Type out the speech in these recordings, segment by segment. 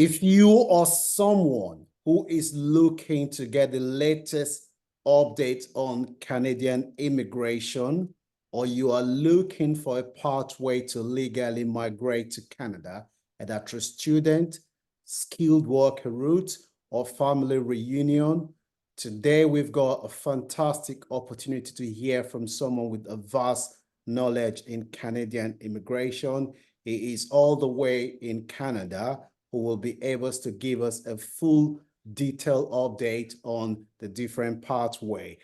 If you are someone who is looking to get the latest update on Canadian immigration, or you are looking for a pathway to legally migrate to Canada, either through student, skilled worker route, or family reunion, today we've got a fantastic opportunity to hear from someone with a vast knowledge in Canadian immigration. He is all the way in Canada, who will be able to give us a full detailed update on the different pathway.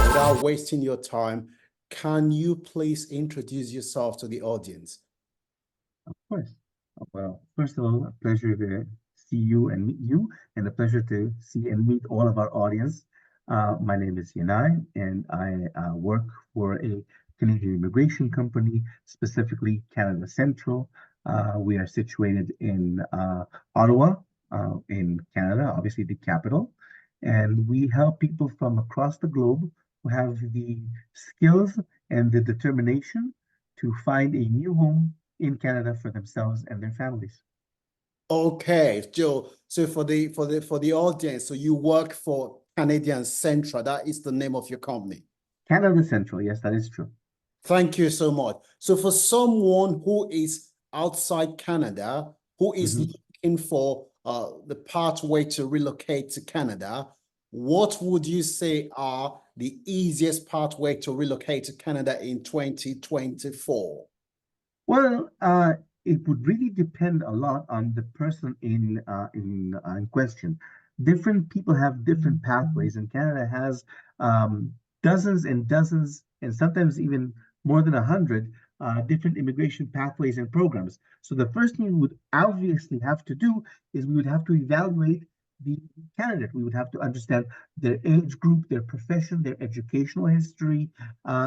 Without wasting your time, can you please introduce yourself to the audience? Of course. Well, first of all, a pleasure to see you and meet you, and a pleasure to see and meet all of our audience. My name is Yanai, and I work for a Canadian immigration company, specifically Canada Central. We are situated in Ottawa, in Canada, obviously the capital, and we help people from across the globe who have the skills and the determination to find a new home in Canada for themselves and their families. Okay, Joe. So for the audience, so you work for Canadian Central. That is the name of your company. Canada Central, yes, that is true. Thank you so much. So for someone who is outside Canada, who is looking for the pathway to relocate to Canada, what would you say are the easiest pathway to relocate to Canada in 2024? Well, it would really depend a lot on the person in question. Different people have different pathways, and Canada has dozens and dozens, and sometimes even more than 100 different immigration pathways and programs. So the first thing we would obviously have to do is we would have to evaluate the candidate. We would have to understand their age group, their profession, their educational history.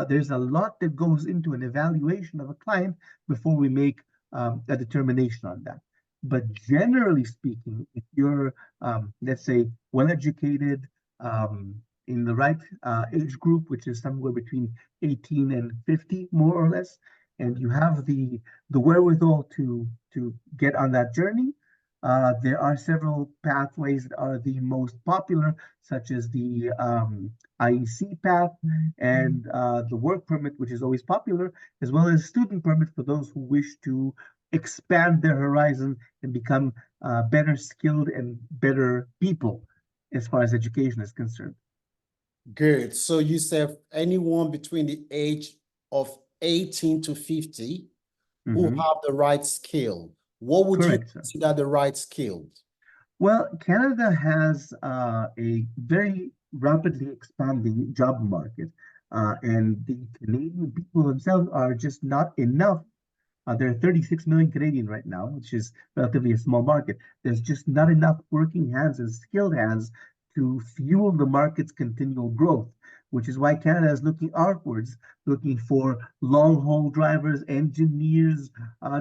There's a lot that goes into an evaluation of a client before we make a determination on that. But generally speaking, if you're, let's say, well educated, in the right age group, which is somewhere between 18 and 50, more or less, and you have the wherewithal to get on that journey, there are several pathways that are the most popular, such as the IEC path and the work permit, which is always popular, as well as student permit for those who wish to expand their horizon and become better skilled and better people as far as education is concerned. Good. So you said anyone between the age of 18 to 50 who have the right skill. What would you Correct, sir. consider the right skills? Well, Canada has a very rapidly expanding job market, and the Canadian people themselves are just not enough. There are 36 million Canadian right now, which is relatively a small market. There's just not enough working hands and skilled hands to fuel the market's continual growth, which is why Canada is looking outwards, looking for long haul drivers, engineers,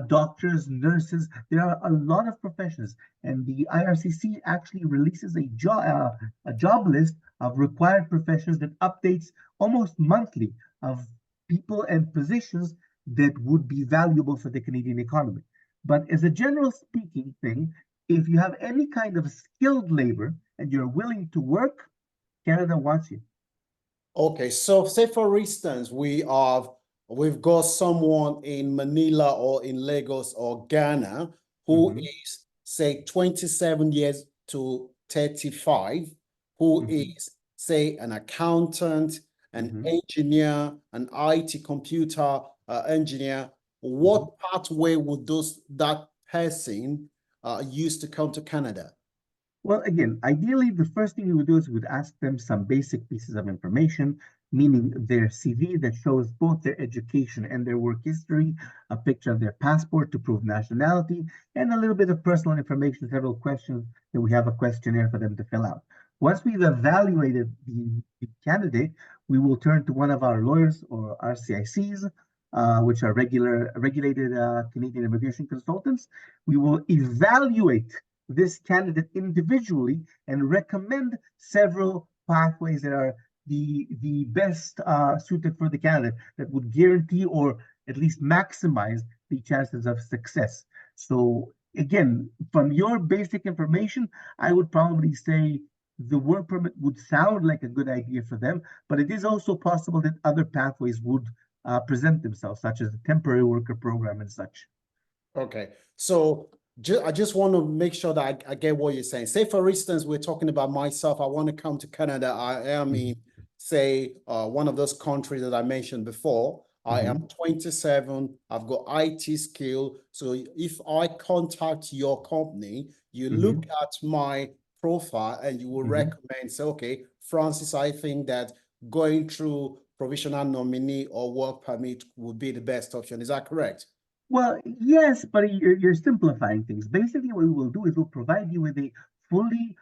doctors, nurses. There are a lot of professions, and the IRCC actually releases a job list of required professions that updates almost monthly of people and positions that would be valuable for the Canadian economy. But as a general speaking thing, if you have any kind of skilled labor and you're willing to work, Canada wants you. Okay, so say for instance, we've got someone in Manila or in Lagos or Ghana who is say 27 years to 35, who is say an accountant, an engineer, an IT computer engineer. What pathway would that person use to come to Canada? Well, again, ideally, the first thing we would do is we would ask them some basic pieces of information, meaning their CV that shows both their education and their work history, a picture of their passport to prove nationality, and a little bit of personal information, several questions that we have a questionnaire for them to fill out. Once we've evaluated the candidate, we will turn to one of our lawyers or RCICs which are regulated Canadian immigration consultants. We will evaluate this candidate individually and recommend several pathways that are the best suited for the candidate that would guarantee or at least maximize the chances of success. So again, from your basic information, I would probably say the work permit would sound like a good idea for them, but it is also possible that other pathways would present themselves, such as the temporary worker program and such. Okay, so I just want to make sure that I get what you're saying. Say, for instance, we're talking about myself. I want to come to Canada. I am in, say, one of those countries that I mentioned before. I am 27. I've got IT skill. So if I contact your company, you look at my profile and you will recommend, say, okay, Francis, I think that going through provisional nominee or work permit would be the best option. Is that correct? Well, yes, but you're simplifying things. Basically, what we will do is we'll provide you with a fully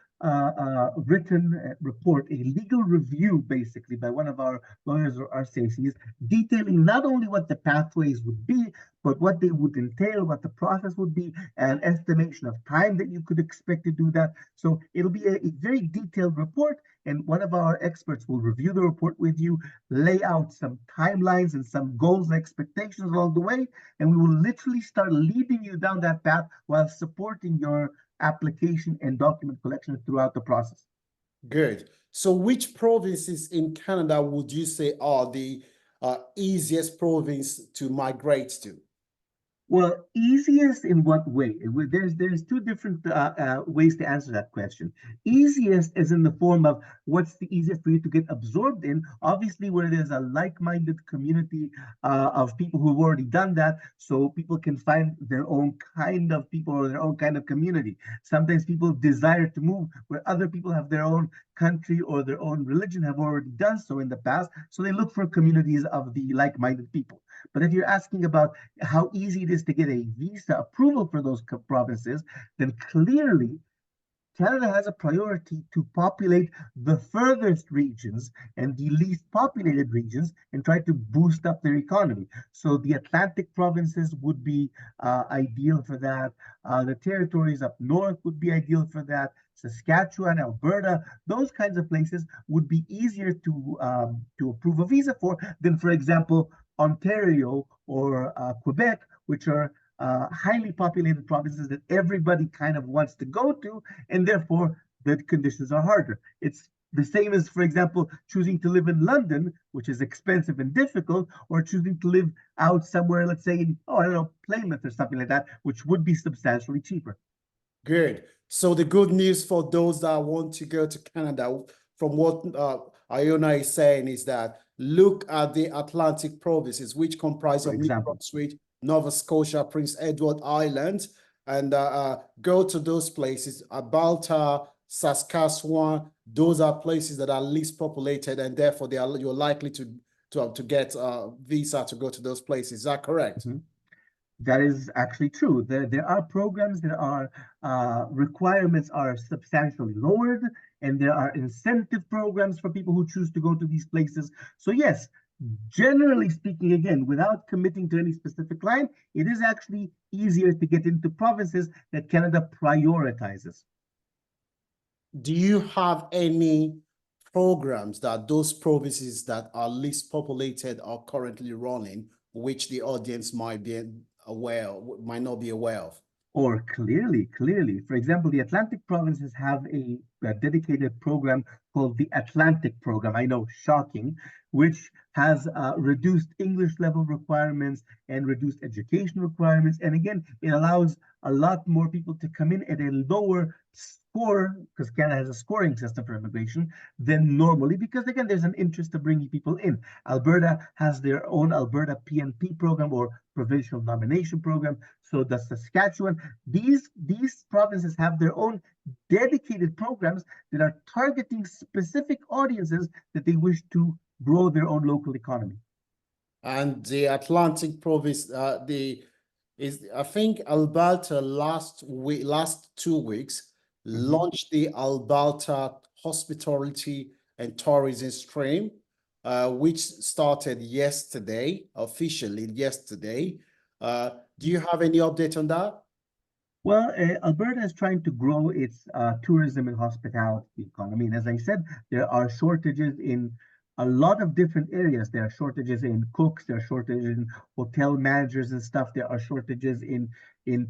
written report, a legal review, basically, by one of our lawyers or RCACs, detailing not only what the pathways would be, but what they would entail, what the process would be, an estimation of time that you could expect to do that. So it'll be a very detailed report, and one of our experts will review the report with you, lay out some timelines and some goals and expectations along the way, and we will literally start leading you down that path while supporting your application and document collection throughout the process. Good. So which provinces in Canada would you say are the easiest province to migrate to? Well, easiest in what way? There's two different ways to answer that question. Easiest is in the form of what's the easiest for you to get absorbed in. Obviously, where there's a like-minded community of people who've already done that, so people can find their own kind of people or their own kind of community. Sometimes people desire to move where other people have their own country or their own religion have already done so in the past, so they look for communities of the like-minded people. But if you're asking about how easy it is to get a visa approval for those provinces, then clearly Canada has a priority to populate the furthest regions and the least populated regions and try to boost up their economy. So the Atlantic provinces would be ideal for that. The territories up north would be ideal for that. Saskatchewan, Alberta, those kinds of places would be easier to approve a visa for than, for example, Ontario or Quebec, which are highly populated provinces that everybody kind of wants to go to, and therefore the conditions are harder. It's the same as, for example, choosing to live in London, which is expensive and difficult, or choosing to live out somewhere, let's say in, I don't know, Plymouth or something like that, which would be substantially cheaper. Good. So the good news for those that want to go to Canada, from what Iona is saying, is that look at the Atlantic provinces, which comprise For of New example. Brunswick, Nova Scotia, Prince Edward Island, and go to those places. Alberta, Saskatchewan, those are places that are least populated, and therefore you're likely to get a visa to go to those places. Is that correct? That is actually true. There are programs that are requirements are substantially lowered, and there are incentive programs for people who choose to go to these places. So yes, generally speaking, again, without committing to any specific line, it is actually easier to get into provinces that Canada prioritizes. Do you have any programs that those provinces that are least populated are currently running, which the audience might be aware, might not be aware of? Or clearly. For example, the Atlantic provinces have a dedicated program called the Atlantic Program. I know, shocking, which has reduced English level requirements and reduced education requirements. And again, it allows a lot more people to come in at a lower score, because Canada has a scoring system for immigration, than normally, because again, there's an interest to bringing people in. Alberta has their own Alberta PNP program or provincial nomination program. So does Saskatchewan. These provinces have their own dedicated programs that are targeting specific audiences that they wish to grow their own local economy. And the Atlantic province, I think Alberta last 2 weeks launched the Alberta Hospitality and Tourism Stream. which started yesterday, officially yesterday. Do you have any update on that? Well, Alberta is trying to grow its tourism and hospitality economy. And as I said, there are shortages in a lot of different areas. There are shortages in cooks, there are shortages in hotel managers and stuff. There are shortages in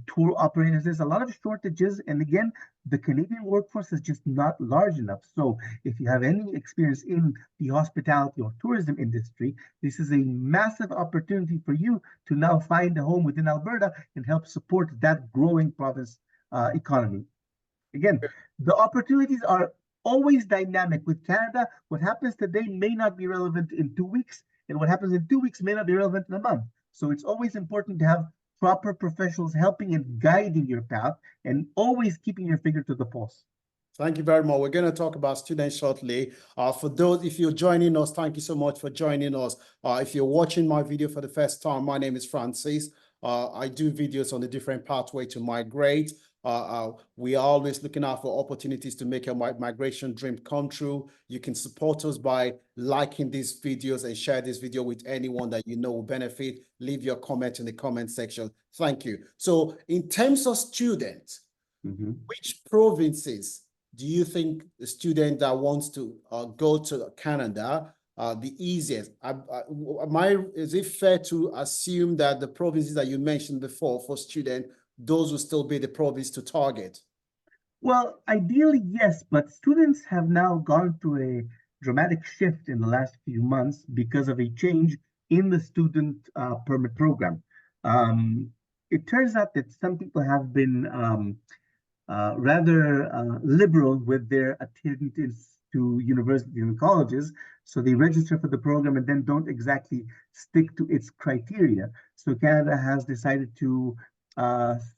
tour operators. There's a lot of shortages. And again, the Canadian workforce is just not large enough. So if you have any experience in the hospitality or tourism industry, this is a massive opportunity for you to now find a home within Alberta and help support that growing province economy. Again, the opportunities are always dynamic with Canada. What happens today may not be relevant in 2 weeks, and what happens in 2 weeks may not be relevant in a month. So it's always important to have proper professionals helping and guiding your path and always keeping your finger to the pulse. Thank you very much. We're going to talk about students shortly. For those, if you're joining us, thank you so much for joining us. If you're watching my video for the first time, my name is Francis. I do videos on the different pathway to migrate. We are always looking out for opportunities to make your migration dream come true. You can support us by liking these videos and share this video with anyone that you know will benefit. Leave your comment in the comment section. Thank you. So in terms of students, which provinces do you think the student that wants to go to Canada the easiest? Is it fair to assume that the provinces that you mentioned before for students, those will still be the province to target? Well, ideally, yes, but students have now gone through a dramatic shift in the last few months because of a change in the student permit program. It turns out that some people have been rather liberal with their attendance to universities and colleges. So they register for the program and then don't exactly stick to its criteria. So Canada has decided to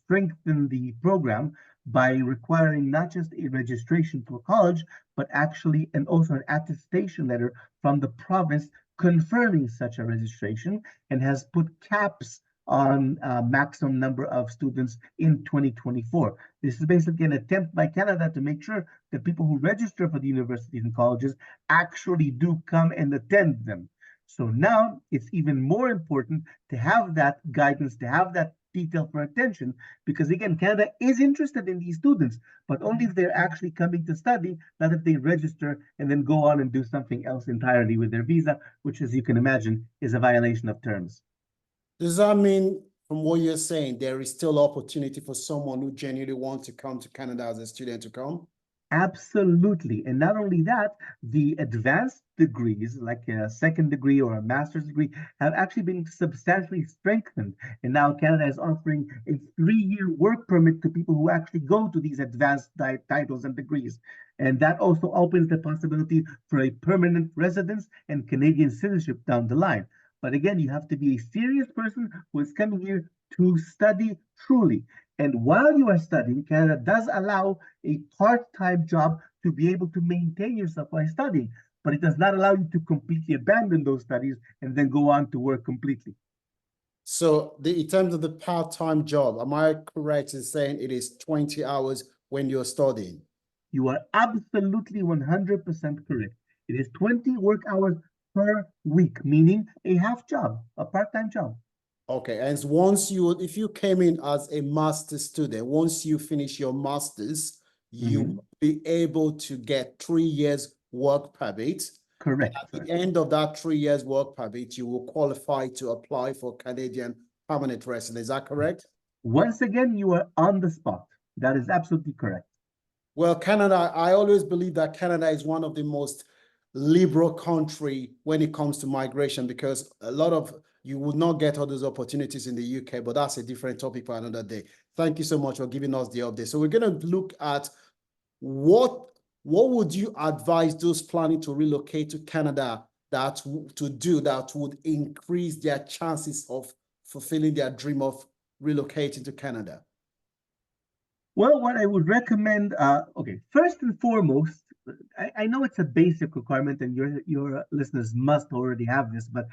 strengthen the program by requiring not just a registration for college, but actually and also an attestation letter from the province confirming such a registration, and has put caps on maximum number of students in 2024. This is basically an attempt by Canada to make sure that people who register for the universities and colleges actually do come and attend them. So now it's even more important to have that guidance, to have that detail for attention, because again, Canada is interested in these students, but only if they're actually coming to study, not if they register and then go on and do something else entirely with their visa, which, as you can imagine, is a violation of terms. Does that mean, from what you're saying, there is still opportunity for someone who genuinely wants to come to Canada as a student to come? Absolutely. And not only that, the advanced degrees, like a second degree or a master's degree, have actually been substantially strengthened. And now Canada is offering a 3-year work permit to people who actually go to these advanced titles and degrees. And that also opens the possibility for a permanent residence and Canadian citizenship down the line. But again, you have to be a serious person who is coming here to study truly. And while you are studying, Canada does allow a part-time job to be able to maintain yourself while studying, but it does not allow you to completely abandon those studies and then go on to work completely. So in terms of the part-time job, am I correct in saying it is 20 hours when you're studying? You are absolutely 100% correct. It is 20 work hours per week, meaning a half job, a part-time job. Okay, and if you came in as a master's student, once you finish your master's, you will be able to get 3 years work permit. Correct. And at the end of that 3 years work permit, you will qualify to apply for Canadian permanent residence. Is that correct? Once again, you are on the spot. That is absolutely correct. Well, Canada, I always believe that Canada is one of the most liberal country when it comes to migration, because you would not get all those opportunities in the UK, but that's a different topic for another day. Thank you so much for giving us the update. So we're going to look at what would you advise those planning to relocate to Canada that would increase their chances of fulfilling their dream of relocating to Canada? Well, what I would recommend, okay, first and foremost, I know it's a basic requirement and your listeners must already have this, but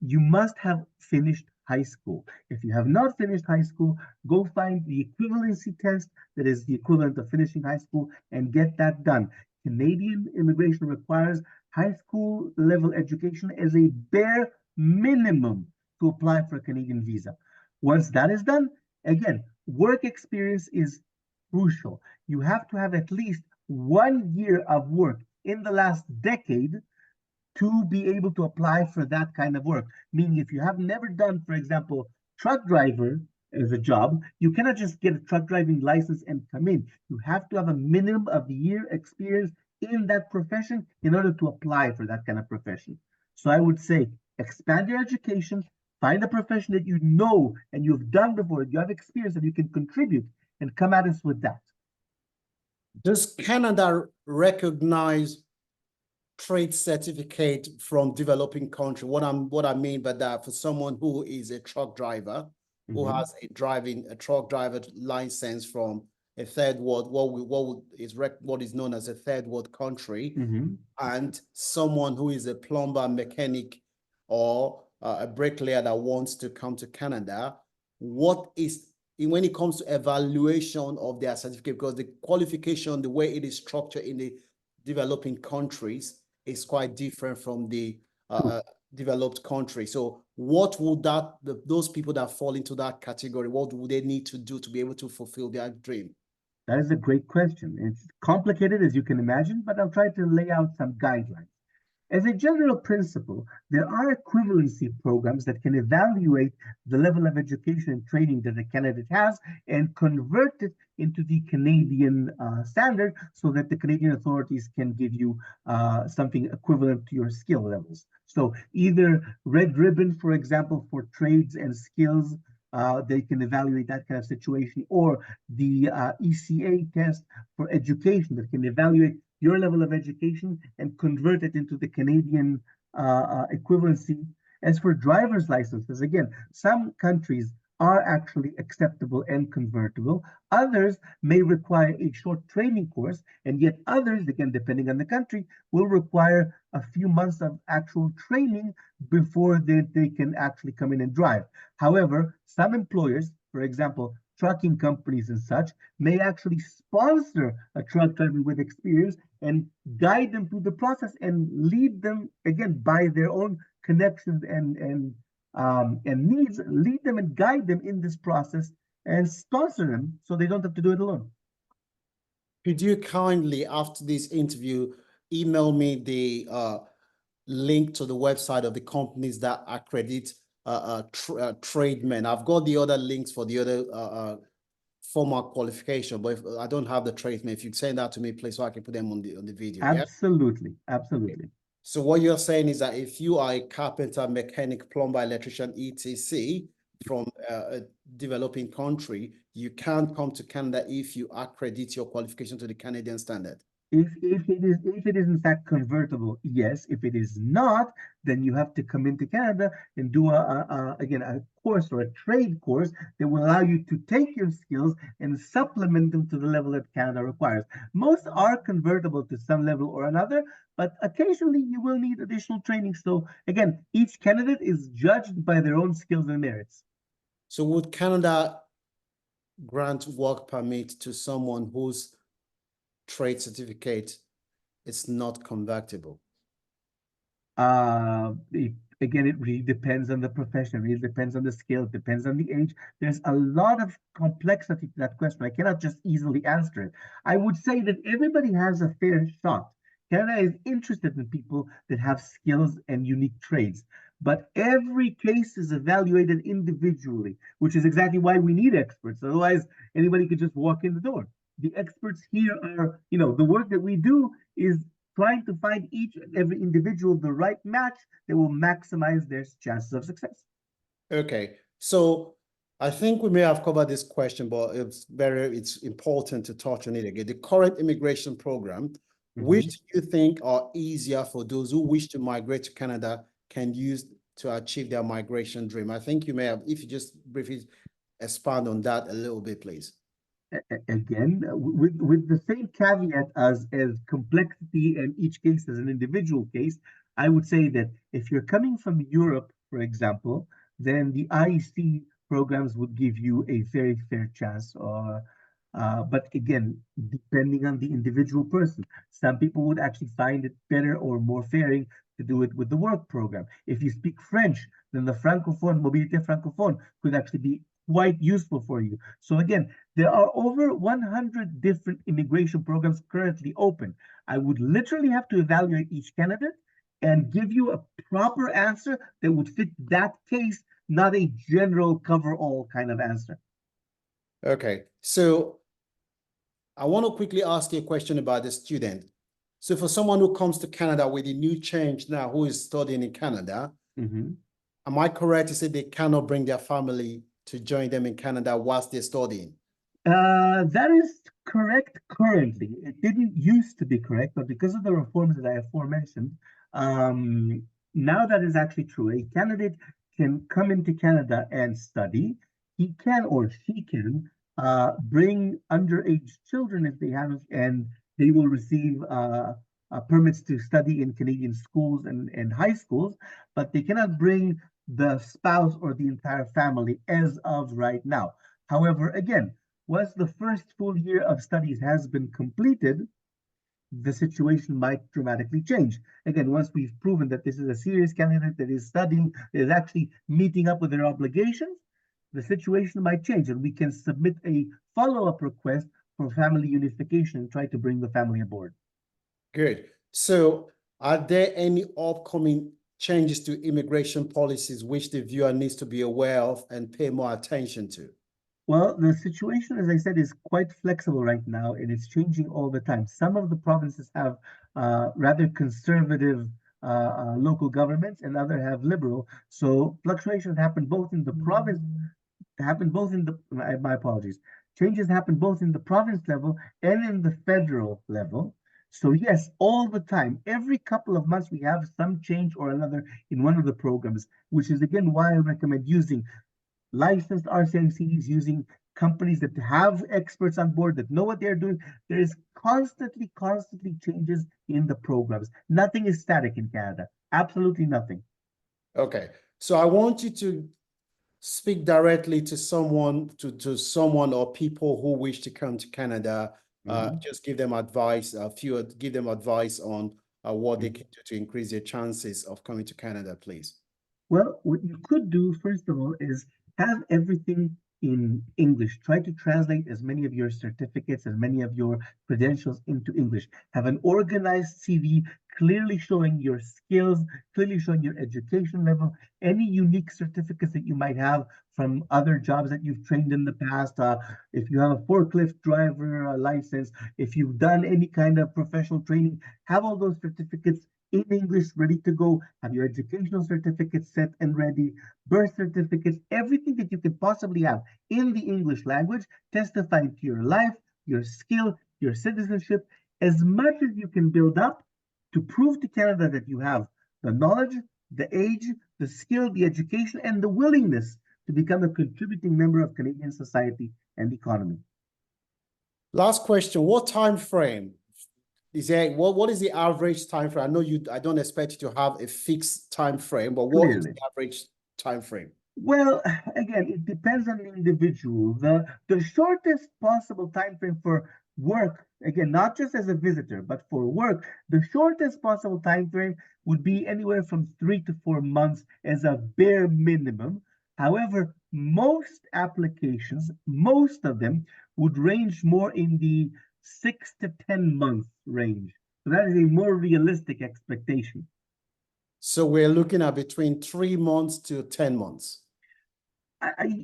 you must have finished high school. If you have not finished high school, go find the equivalency test that is the equivalent of finishing high school and get that done. Canadian immigration requires high school level education as a bare minimum to apply for a Canadian visa. Once that is done, again, work experience is crucial. You have to have at least 1 year of work in the last decade to be able to apply for that kind of work. Meaning, if you have never done, for example, truck driver as a job, you cannot just get a truck driving license and come in. You have to have a minimum of year experience in that profession in order to apply for that kind of profession. So I would say expand your education, find a profession that you know and you've done before, you have experience and you can contribute, and come at us with that. Does Canada recognize trade certificate from developing country? What I mean by that, for someone who is a truck driver, who has a truck driver license from a third world, what is known as a third world country, and someone who is a plumber, mechanic, or a bricklayer that wants to come to Canada, what is, when it comes to evaluation of their certificate, because the qualification, the way it is structured in the developing countries is quite different from the developed country. So what would those people that fall into that category, what would they need to do to be able to fulfill their dream? That is a great question. It's complicated, as you can imagine, but I'll try to lay out some guidelines. As a general principle, there are equivalency programs that can evaluate the level of education and training that a candidate has and convert it into the Canadian standard so that the Canadian authorities can give you something equivalent to your skill levels. So either red ribbon, for example, for trades and skills, they can evaluate that kind of situation, or the ECA test for education that can evaluate your level of education and convert it into the Canadian equivalency. As for driver's licenses, again, some countries are actually acceptable and convertible. Others may require a short training course, and yet others, again, depending on the country, will require a few months of actual training before they can actually come in and drive. However, some employers, for example, trucking companies and such, may actually sponsor a truck driver with experience and guide them through the process and lead them, again, by their own connections and needs, lead them and guide them in this process and sponsor them so they don't have to do it alone. Could you kindly, after this interview, email me the link to the website of the companies that accredit tradesmen? I've got the other links for the other formal qualification, but if I don't have the tradesmen, if you send that to me, please, so I can put them on the video. Absolutely, yeah? Absolutely. So what you're saying is that if you are a carpenter, mechanic, plumber, electrician, etc., from a developing country, you can't come to Canada if you accredit your qualification to the Canadian standard. If it is in fact convertible, yes. If it is not, then you have to come into Canada and do again a course or a trade course that will allow you to take your skills and supplement them to the level that Canada requires. Most are convertible to some level or another, but occasionally you will need additional training. So again, each candidate is judged by their own skills and merits. So would Canada grant work permit to someone whose trade certificate is not convertible? Again, it really depends on the profession, it really depends on the skill, it depends on the age. There's a lot of complexity to that question. I cannot just easily answer it. I would say that everybody has a fair shot. Canada is interested in people that have skills and unique trades, but every case is evaluated individually, which is exactly why we need experts. Otherwise, anybody could just walk in the door. The experts here are, the work that we do is trying to find each and every individual the right match that will maximize their chances of success. Okay, so I think we may have covered this question, but it's important to touch on it again. The current immigration program, which do you think are easier for those who wish to migrate to Canada can use to achieve their migration dream? I think you may have, if you just briefly expand on that a little bit, please. Again, with the same caveat as complexity and each case as an individual case, I would say that if you're coming from Europe, for example, then the IEC programs would give you a very fair chance But again, depending on the individual person, some people would actually find it better or more faring to do it with the work program. If you speak French, then the Francophone, Mobilité Francophone, could actually be quite useful for you. So again, there are over 100 different immigration programs currently open. I would literally have to evaluate each candidate and give you a proper answer that would fit that case, not a general cover-all kind of answer. Okay, so I want to quickly ask you a question about the student. So for someone who comes to Canada with a new change now, who is studying in Canada, am I correct to say they cannot bring their family to join them in Canada whilst they're studying? That is correct currently. It didn't used to be correct, but because of the reforms that I aforementioned, um, now that is actually true. A candidate can come into Canada and study. He can or she can bring underage children if they have, and they will receive permits to study in Canadian schools and high schools, but they cannot bring the spouse or the entire family as of right now. However, again, once the first full year of studies has been completed, the situation might dramatically change. Again, once we've proven that this is a serious candidate that is studying, that is actually meeting up with their obligations, the situation might change and we can submit a follow-up request for family unification and try to bring the family aboard. Good. So are there any upcoming changes to immigration policies which the viewer needs to be aware of and pay more attention to? Well, the situation, as I said, is quite flexible right now, and it's changing all the time. Some of the provinces have rather conservative local governments, and others have liberal. So fluctuations happen both in the province, happen both in the, my apologies, changes happen both in the province level and in the federal level. So yes, all the time, every couple of months, we have some change or another in one of the programs, which is again why I recommend using licensed RCMCs, using companies that have experts on board that know what they're doing. There is constantly changes in the programs. Nothing is static in Canada. Absolutely nothing. Okay. So I want you to speak directly to someone, to someone or people who wish to come to Canada. Just give them advice, give them advice on what they can do to increase their chances of coming to Canada, please. Well, what you could do, first of all, is have everything in English. Try to translate as many of your certificates, as many of your credentials into English. Have an organized CV clearly showing your skills, clearly showing your education level, any unique certificates that you might have from other jobs that you've trained in the past. If you have a forklift driver license, if you've done any kind of professional training, have all those certificates in English, ready to go, have your educational certificates set and ready, birth certificates, everything that you could possibly have in the English language, testifying to your life, your skill, your citizenship, as much as you can build up to prove to Canada that you have the knowledge, the age, the skill, the education, and the willingness to become a contributing member of Canadian society and economy. Last question, what time frame is there? What is the average time frame? I know I don't expect you to have a fixed time frame, but what is the average time frame? Well, again, it depends on the individual. The shortest possible time frame for work, again, not just as a visitor, but for work, the shortest possible time frame would be anywhere from 3 to 4 months as a bare minimum. However, most applications, most of them would range more in the 6 to 10 month range. So that is a more realistic expectation. So we're looking at between 3 months to 10 months.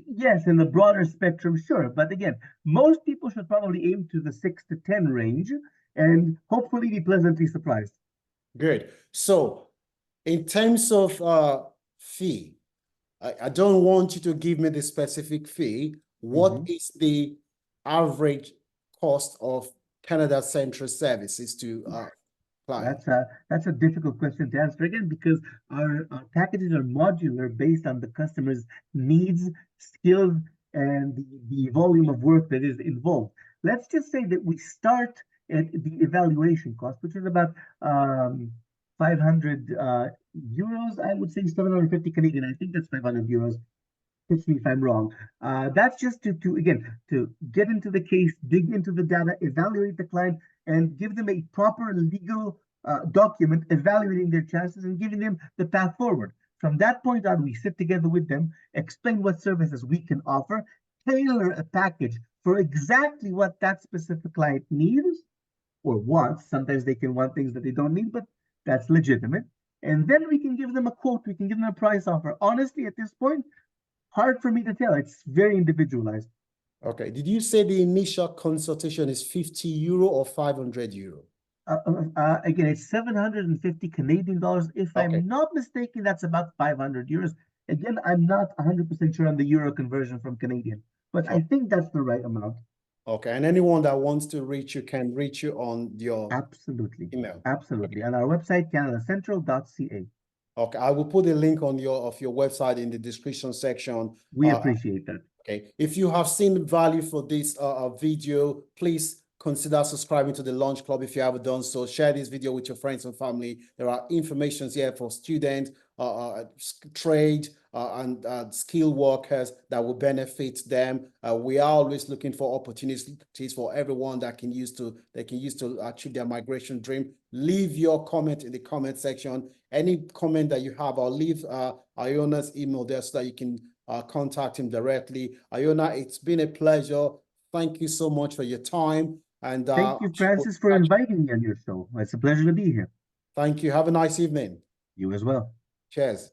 Yes, in the broader spectrum, sure. But again, most people should probably aim to the 6 to 10 range and hopefully be pleasantly surprised. Good. So in terms of fee, I don't want you to give me the specific fee. What is the average cost of Canada Central Services to apply? That's a difficult question to answer again because our packages are modular based on the customer's needs, skills, and the volume of work that is involved. Let's just say that we start at the evaluation cost, which is about 500 euros. I would say 750 Canadian. I think that's 500 euros. Catch me if I'm wrong. That's just to again to get into the case, dig into the data, evaluate the client, and give them a proper legal document evaluating their chances and giving them the path forward. From that point on, we sit together with them, explain what services we can offer, tailor a package for exactly what that specific client needs or wants. Sometimes they can want things that they don't need, but that's legitimate. And then we can give them a quote, we can give them a price offer. Honestly, at this point, hard for me to tell. It's very individualized. Okay. Did you say the initial consultation is 50 euro or 500 euro? Again, it's 750 Canadian dollars. If Okay. I'm not mistaken, that's about 500 euros. Again, I'm not 100% sure on the euro conversion from Canadian, but I think that's the right amount. Okay. And anyone that wants to reach you can reach you on your Absolutely. email. Absolutely. On our website, canadacentral.ca. Okay. I will put a link on your website in the description section. We appreciate that. Okay. If you have seen value for this video, please consider subscribing to the Launch Club if you haven't done so. Share this video with your friends and family. There are informations here for students, trade, and skilled workers that will benefit them. We are always looking for opportunities for everyone that can use to achieve their migration dream. Leave your comment in the comment section. Any comment that you have, I'll leave Iona's email there so that you can contact him directly. Iona, it's been a pleasure. Thank you so much for your time. And Thank you, Francis, for inviting me on your show. It's a pleasure to be here. thank you. Have a nice evening. You as well. Cheers.